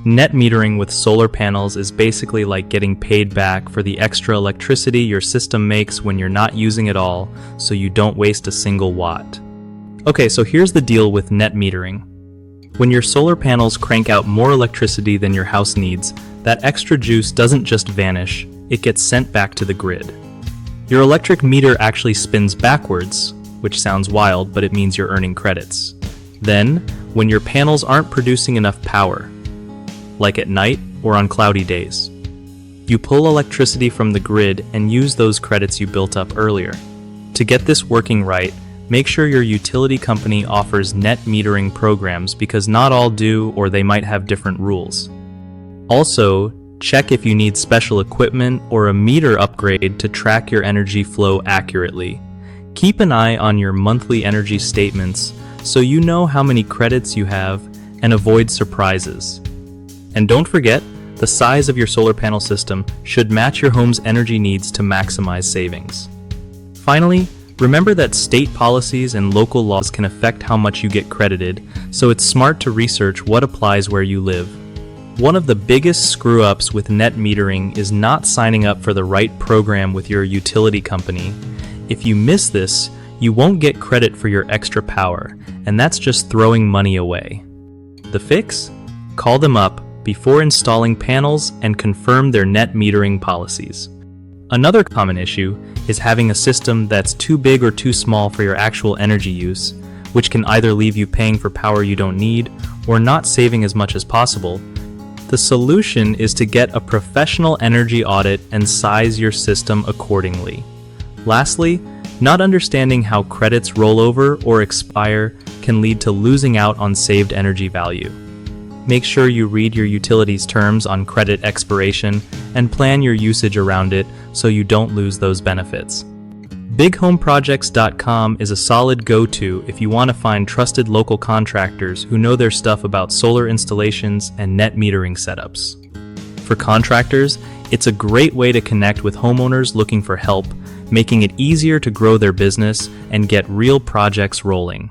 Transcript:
Net metering with solar panels is basically like getting paid back for the extra electricity your system makes when you're not using it all, so you don't waste a single watt. Okay, so here's the deal with net metering. When your solar panels crank out more electricity than your house needs, that extra juice doesn't just vanish, it gets sent back to the grid. Your electric meter actually spins backwards, which sounds wild, but it means you're earning credits. Then, when your panels aren't producing enough power, like at night or on cloudy days, you pull electricity from the grid and use those credits you built up earlier. To get this working right, make sure your utility company offers net metering programs because not all do, or they might have different rules. Also, check if you need special equipment or a meter upgrade to track your energy flow accurately. Keep an eye on your monthly energy statements so you know how many credits you have and avoid surprises. And don't forget, the size of your solar panel system should match your home's energy needs to maximize savings. Finally, remember that state policies and local laws can affect how much you get credited, so it's smart to research what applies where you live. One of the biggest screw-ups with net metering is not signing up for the right program with your utility company. If you miss this, you won't get credit for your extra power, and that's just throwing money away. The fix? Call them up before installing panels and confirm their net metering policies. Another common issue is having a system that's too big or too small for your actual energy use, which can either leave you paying for power you don't need or not saving as much as possible. The solution is to get a professional energy audit and size your system accordingly. Lastly, not understanding how credits roll over or expire can lead to losing out on saved energy value. Make sure you read your utility's terms on credit expiration and plan your usage around it so you don't lose those benefits. BigHomeProjects.com is a solid go-to if you want to find trusted local contractors who know their stuff about solar installations and net metering setups. For contractors, it's a great way to connect with homeowners looking for help, making it easier to grow their business and get real projects rolling.